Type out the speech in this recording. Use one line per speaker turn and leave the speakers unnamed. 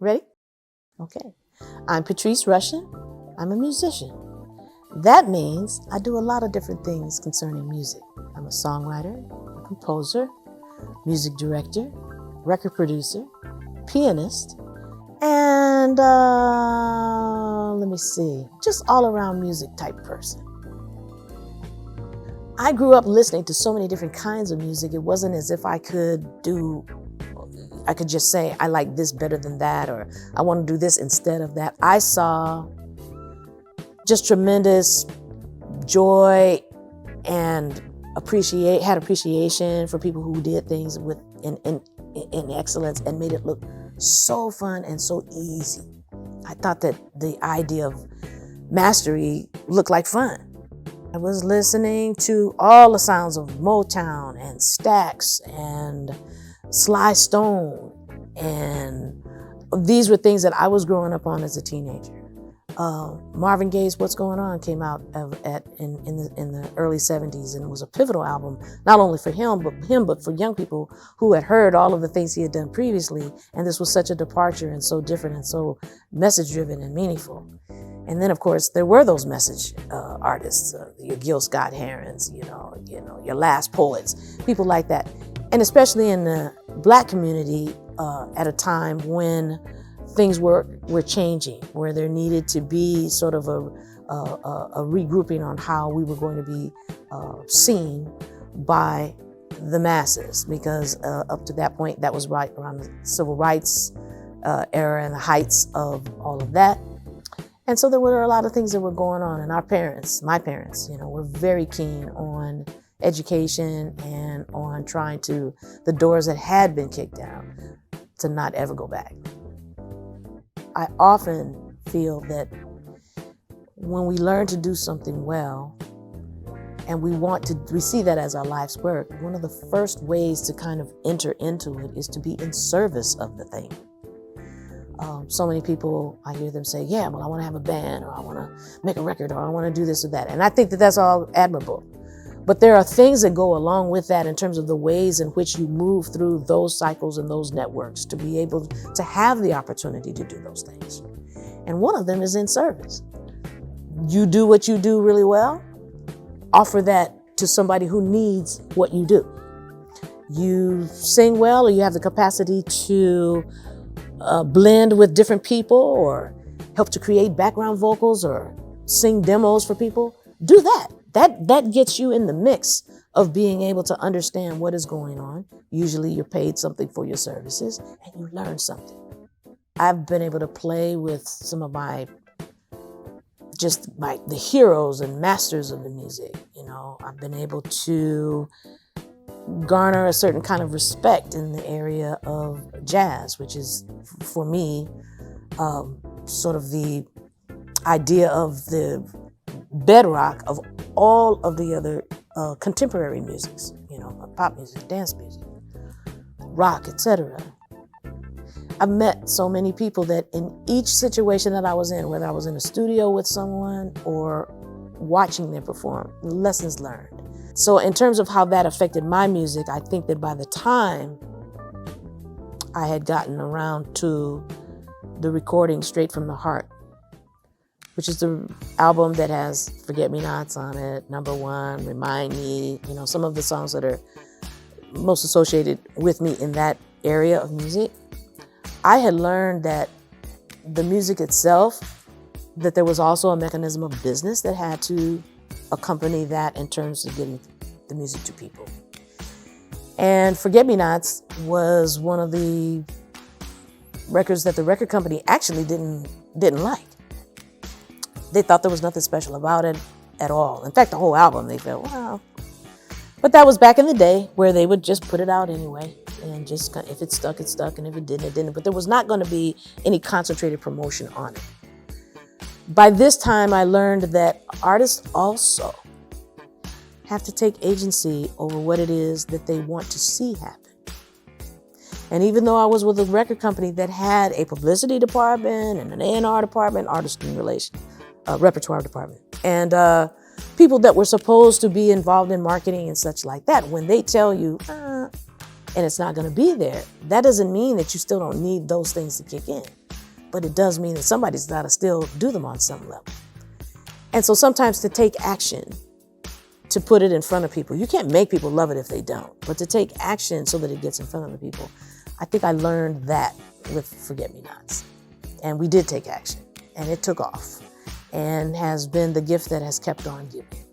Ready? Okay. I'm Patrice Rushen. I'm a musician. That means I do a lot of different things concerning music. I'm a songwriter, a composer, music director, record producer, pianist, and just all around music type person. I grew up listening to so many different kinds of music. It wasn't as if I could just say, I like this better than that, or I want to do this instead of that. I saw just tremendous joy and had appreciation for people who did things in excellence and made it look so fun and so easy. I thought that the idea of mastery looked like fun. I was listening to all the sounds of Motown and Stax and Sly Stone, and these were things that I was growing up on as a teenager. Marvin Gaye's "What's Going On" came out in the early '70s, and it was a pivotal album, not only for him, but for young people who had heard all of the things he had done previously, and this was such a departure and so different and so message-driven and meaningful. And then, of course, there were those message artists, your Gil Scott-Herons, your Last Poets, people like that, and especially in the Black community at a time when things were changing, where there needed to be sort of a regrouping on how we were going to be seen by the masses, because up to that point, that was right around the civil rights era and the heights of all of that. And so there were a lot of things that were going on, and my parents, were very keen on education and on trying the doors that had been kicked down to not ever go back. I often feel that when we learn to do something well and we see that as our life's work, one of the first ways to kind of enter into it is to be in service of the thing. So many people, I hear them say, yeah, well, I want to have a band, or I want to make a record, or I want to do this or that. And I think that that's all admirable. But there are things that go along with that in terms of the ways in which you move through those cycles and those networks to be able to have the opportunity to do those things. And one of them is in service. You do what you do really well, offer that to somebody who needs what you do. You sing well, or you have the capacity to blend with different people, or help to create background vocals, or sing demos for people. Do that. That gets you in the mix of being able to understand what is going on. Usually you're paid something for your services and you learn something. I've been able to play with some of the heroes and masters of the music. I've been able to garner a certain kind of respect in the area of jazz, which is, for me, sort of the idea of the bedrock of all of the other contemporary musics, pop music, dance music, rock, etc. I've met so many people that in each situation that I was in, whether I was in a studio with someone or watching them perform, lessons learned. So in terms of how that affected my music, I think that by the time I had gotten around to the recording Straight from the Heart, which is the album that has Forget Me Nots on it, Number One, Remind Me, some of the songs that are most associated with me in that area of music. I had learned that the music itself, that there was also a mechanism of business that had to accompany that in terms of getting the music to people. And Forget Me Nots was one of the records that the record company actually didn't like. They thought there was nothing special about it at all. In fact, the whole album, they felt, wow. But that was back in the day where they would just put it out anyway. And just, if it stuck, it stuck. And if it didn't, it didn't. But there was not going to be any concentrated promotion on it. By this time, I learned that artists also have to take agency over what it is that they want to see happen. And even though I was with a record company that had a publicity department and an A&R department, artist and relation, repertoire department, and people that were supposed to be involved in marketing and such like that, when they tell you, and it's not going to be there, that doesn't mean that you still don't need those things to kick in. but it does mean that somebody's got to still do them on some level. And so sometimes to take action, to put it in front of people, you can't make people love it if they don't, but to take action so that it gets in front of the people, I think I learned that with Forget-Me-Nots. And we did take action, and it took off, and has been the gift that has kept on giving.